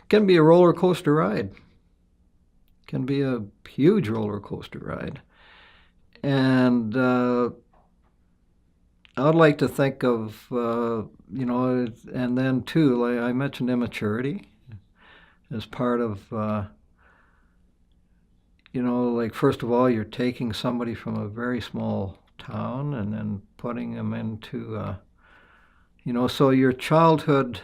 can be a roller coaster ride. Can be a huge roller coaster ride. And I'd like to think of, and then too, like I mentioned immaturity as part of, like first of all, you're taking somebody from a very small town and then putting them into, so your childhood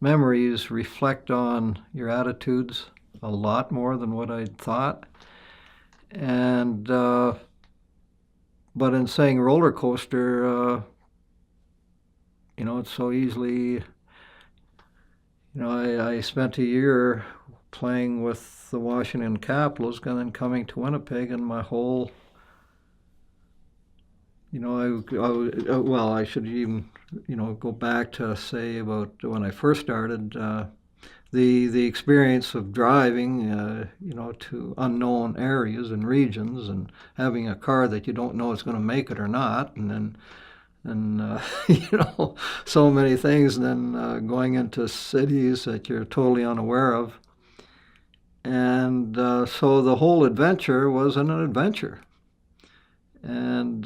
memories reflect on your attitudes a lot more than what I'd thought. And, but in saying roller coaster, it's so easily, I spent a year playing with the Washington Capitals and then coming to Winnipeg, and my whole, I should even, go back to say about when I first started, the experience of driving, to unknown areas and regions, and having a car that you don't know is going to make it or not, and then so many things, and then going into cities that you're totally unaware of, and so the whole adventure was an adventure, and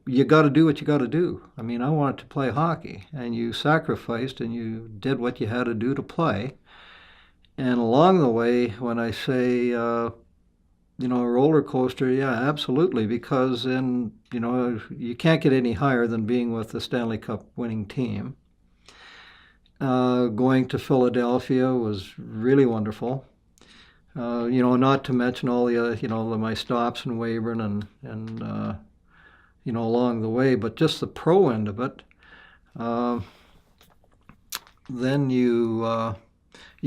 you got to do what you got to do. I mean, I wanted to play hockey, and you sacrificed and you did what you had to do to play. And along the way, when I say, a roller coaster, yeah, absolutely, because you can't get any higher than being with the Stanley Cup winning team. Going to Philadelphia was really wonderful. Not to mention all the, my stops in Weyburn and along the way, but just the pro end of it. Then you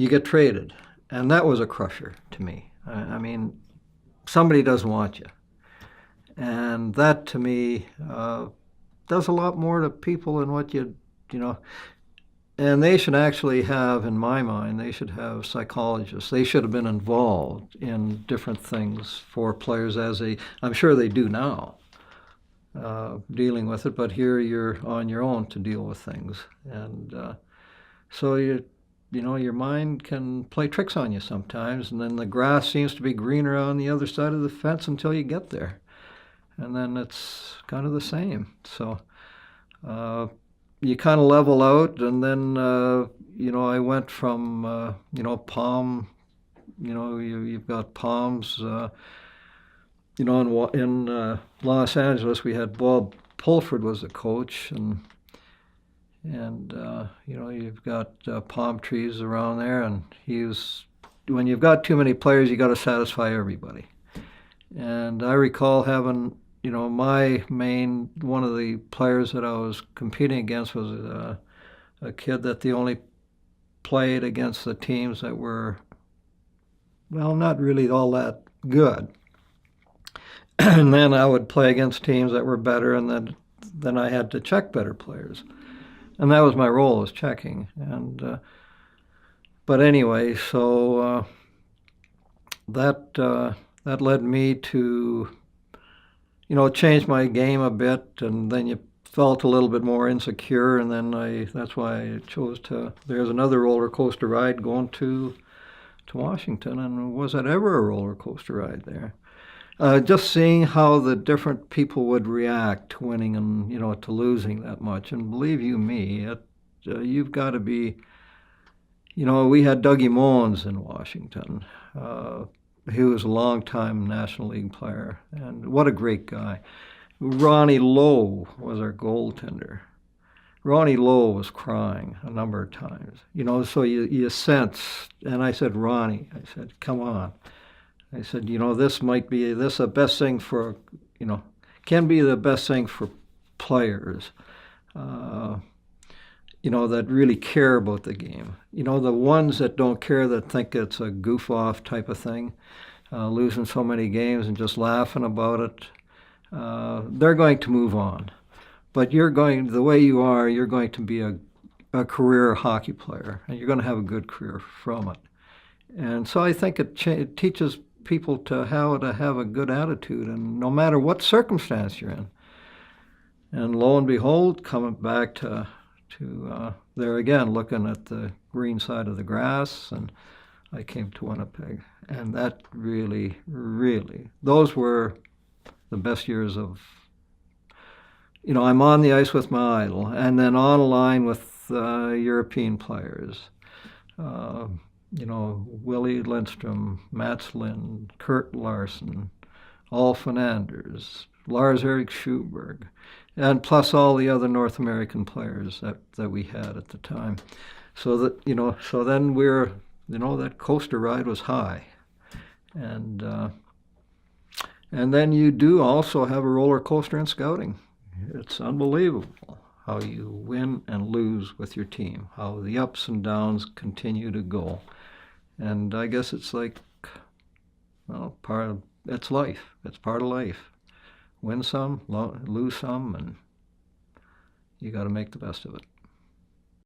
get traded, and that was a crusher to me. I mean, somebody doesn't want you, and that to me does a lot more to people than what you know. And they should actually have, in my mind, they should have psychologists. They should have been involved in different things for players, I'm sure they do now, dealing with it. But here you're on your own to deal with things, and so your mind can play tricks on you sometimes, and then the grass seems to be greener on the other side of the fence until you get there, and then it's kind of the same. So you kind of level out, and then I went from Palm, you've got Palms, in Los Angeles we had Bob Pulford was the coach, and you've got palm trees around there, and when you've got too many players, you got to satisfy everybody. And I recall having, one of the players that I was competing against was a kid that they only played against the teams that were, well, not really all that good. And then I would play against teams that were better, and then I had to check better players. And that was my role, was checking. And but anyway, so that led me to, change my game a bit, and then you felt a little bit more insecure, and then that's why I chose there's another roller coaster ride going to Washington, and was it ever a roller coaster ride there? Just seeing how the different people would react to winning and, to losing that much. And believe you me, you've got to be, we had Dougie Mullins in Washington. He was a long-time National League player, and what a great guy. Ronnie Lowe was our goaltender. Ronnie Lowe was crying a number of times, so you sense, and I said, Ronnie, I said, come on. I said, this might be the best thing for, can be the best thing for players, that really care about the game. The ones that don't care, that think it's a goof off type of thing, losing so many games and just laughing about it, they're going to move on. But the way you are, you're going to be a career hockey player, and you're going to have a good career from it. And so I think it teaches people how to have a good attitude, and no matter what circumstance you're in. And lo and behold, coming back to to there again, looking at the green side of the grass, and I came to Winnipeg. And that really, really, those were the best years of, I'm on the ice with my idol, and then on a line with European players. Willie Lindstrom, Mats Lind, Kurt Larson, Alfred Anders, Lars-Erik Schuberg, and plus all the other North American players that we had at the time. So that, so then that coaster ride was high. And then you do also have a roller coaster in scouting. It's unbelievable how you win and lose with your team, how the ups and downs continue to go. And I guess it's like, it's life. It's part of life. Win some, lose some, and you got to make the best of it.